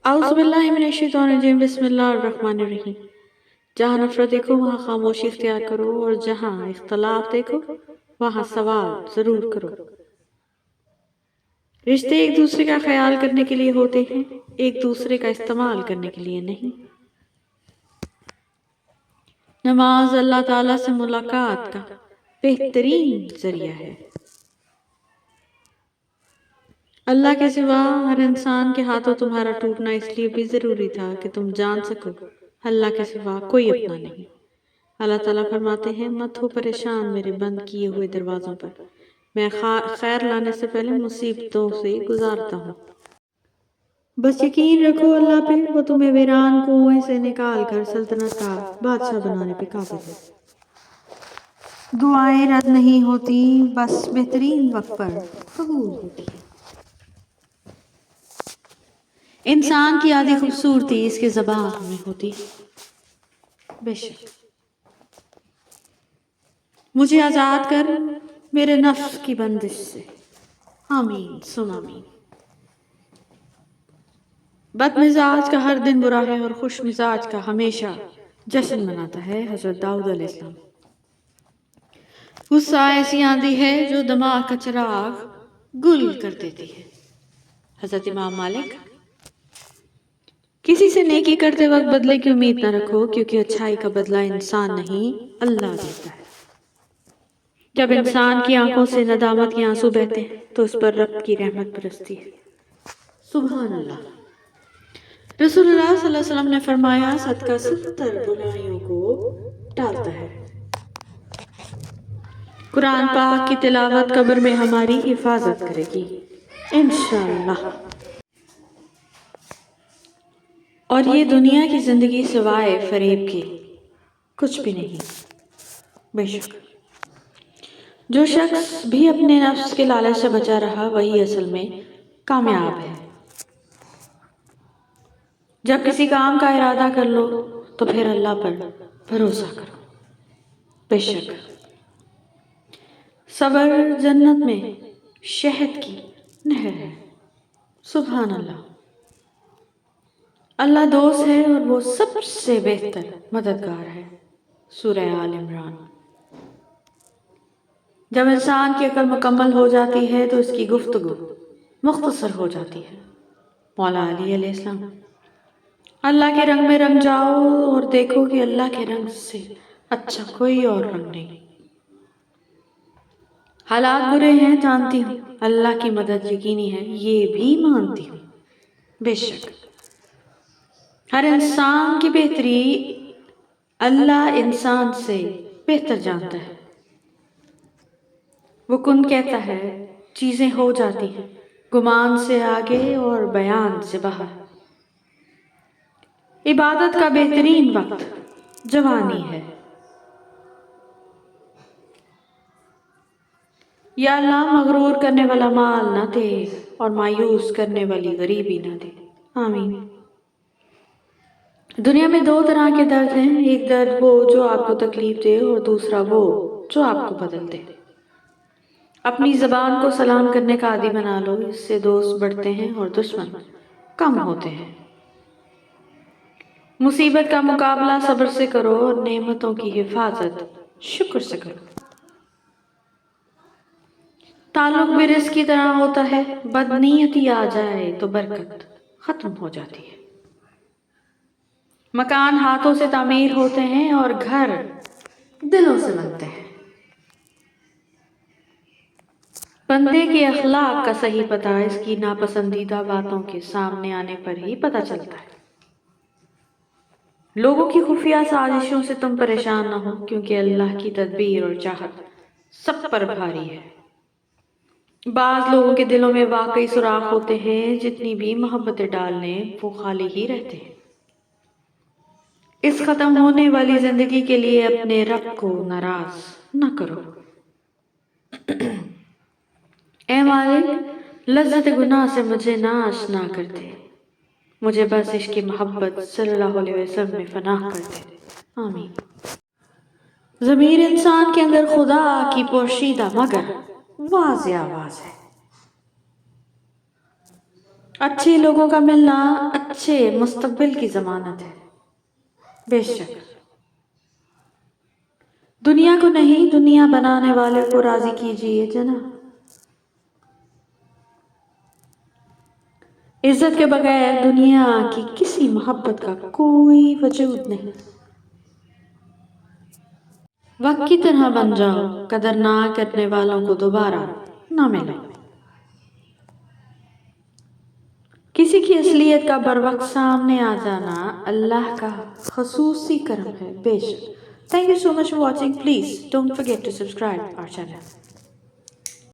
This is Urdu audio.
اعوذ باللہ من الشیطان الرجیم بسم اللہ الرحمن الرحیم۔ جہاں نفرت دیکھو وہاں خاموشی اختیار کرو، اور جہاں اختلاف دیکھو وہاں سوال ضرور کرو۔ رشتے ایک دوسرے کا خیال کرنے کے لیے ہوتے ہیں، ایک دوسرے کا استعمال کرنے کے لیے نہیں۔ نماز اللہ تعالیٰ سے ملاقات کا بہترین ذریعہ ہے۔ اللہ کے سوا ہر انسان کے ہاتھوں تمہارا ٹوٹنا اس لیے بھی ضروری تھا کہ تم جان سکو اللہ کے سوا کوئی اپنا نہیں۔ اللہ تعالیٰ فرماتے ہیں مت ہو پریشان میرے بند کیے ہوئے دروازوں پر، میں خیر لانے سے پہلے مصیبتوں سے گزارتا ہوں۔ بس یقین رکھو اللہ پہ، وہ تمہیں ویران کنویں سے نکال کر سلطنت کا بادشاہ بنانے پہ قابل ہے۔ دعائیں رد نہیں ہوتی، بس بہترین وقت پر قبول ہوتی ہے۔ انسان کی آدھی خوبصورتی اس کی زبان میں ہوتی ہے۔ بے شک مجھے آزاد کر میرے نفس کی بندش سے، آمین ثم آمین۔ بد مزاج کا ہر دن برا ہے اور خوش مزاج کا ہمیشہ جشن مناتا ہے۔ حضرت داؤد علیہ السلام۔ غصہ ایسی آندھی ہے جو دماغ کا چراغ گل کر دیتی ہے۔ حضرت امام مالک۔ کسی سے نیکی کرتے وقت بدلے کی امید نہ رکھو، کیونکہ اچھائی کا بدلہ انسان نہیں اللہ دیتا ہے۔ جب انسان کی آنکھوں سے ندامت کے آنسو بہتے ہیں تو اس پر رب کی رحمت برستی ہے۔ سبحان اللہ۔ رسول اللہ صلی اللہ علیہ وسلم نے فرمایا صدقہ 70 برائیوں کو ٹالتا ہے۔ قرآن پاک کی تلاوت قبر میں ہماری حفاظت کرے گی انشاءاللہ۔ اور یہ دنیا کی زندگی سوائے فریب کے کچھ بھی نہیں۔ بے شک جو شخص بھی اپنے نفس کے لالچ سے بچا رہا وہی اصل میں کامیاب ہے۔ جب کسی کام کا ارادہ کر لو تو پھر اللہ پر بھروسہ کرو۔ بے شک صبر جنت میں شہد کی نہر ہے۔ سبحان اللہ۔ اللہ دوست ہے اور وہ سب سے بہتر مددگار ہے۔ سورہ آل عمران۔ جب انسان کی عقل مکمل ہو جاتی ہے تو اس کی گفتگو مختصر ہو جاتی ہے۔ مولا علی علیہ السلام۔ اللہ کے رنگ میں رنگ جاؤ اور دیکھو کہ اللہ کے رنگ سے اچھا کوئی اور رنگ نہیں۔ حالات برے ہیں جانتی ہوں، اللہ کی مدد یقینی ہے یہ بھی مانتی ہوں۔ بے شک ہر انسان کی بہتری اللہ انسان سے بہتر جانتا ہے۔ وہ کن کہتا ہے چیزیں ہو جاتی ہیں، گمان سے آگے اور بیان سے باہر۔ عبادت کا بہترین وقت جوانی ہے۔ یا اللہ مغرور کرنے والا مال نہ دے اور مایوس کرنے والی غریبی نہ دے، آمین۔ دنیا میں دو طرح کے درد ہیں، ایک درد وہ جو آپ کو تکلیف دے اور دوسرا وہ جو آپ کو بدل دے۔ اپنی زبان کو سلام کرنے کا عادی بنا لو، اس سے دوست بڑھتے ہیں اور دشمن کم ہوتے ہیں۔ مصیبت کا مقابلہ صبر سے کرو اور نعمتوں کی حفاظت شکر سے کرو۔ تعلق بھی رزق کی طرح ہوتا ہے، بدنیتی آ جائے تو برکت ختم ہو جاتی ہے۔ مکان ہاتھوں سے تعمیر ہوتے ہیں اور گھر دلوں سے بنتے ہیں۔ بندے کے اخلاق کا صحیح پتہ اس کی ناپسندیدہ باتوں کے سامنے آنے پر ہی پتہ چلتا ہے۔ لوگوں کی خفیہ سازشوں سے تم پریشان نہ ہو، کیونکہ اللہ کی تدبیر اور چاہت سب پر بھاری ہے۔ بعض لوگوں کے دلوں میں واقعی سوراخ ہوتے ہیں، جتنی بھی محبتیں ڈال لیں وہ خالی ہی رہتے ہیں۔ اس ختم ہونے والی زندگی کے لیے اپنے رب کو ناراض نہ کرو۔ اے مالک لذت گناہ سے مجھے نہ آشنا کر دے، مجھے بس عشق محبت صلی اللہ علیہ وسلم میں فنا کر دے، آمین۔ ضمیر انسان کے اندر خدا کی پوشیدہ مگر واضح آواز ہے۔ اچھے لوگوں کا ملنا اچھے مستقبل کی ضمانت ہے. بے شک دنیا کو نہیں دنیا بنانے والے کو راضی کیجیے جناب. عزت کے بغیر دنیا کی کسی محبت کا کوئی وجود نہیں. وقت کی طرح بن جاؤ، قدر نہ کرنے والوں کو دوبارہ نہ ملو. کسی کی اصلیت کا بر وقت سامنے آ جانا اللہ کا خصوصی کرم ہے. بے شک. Thank you so much for watching. Please don't forget to subscribe our channel.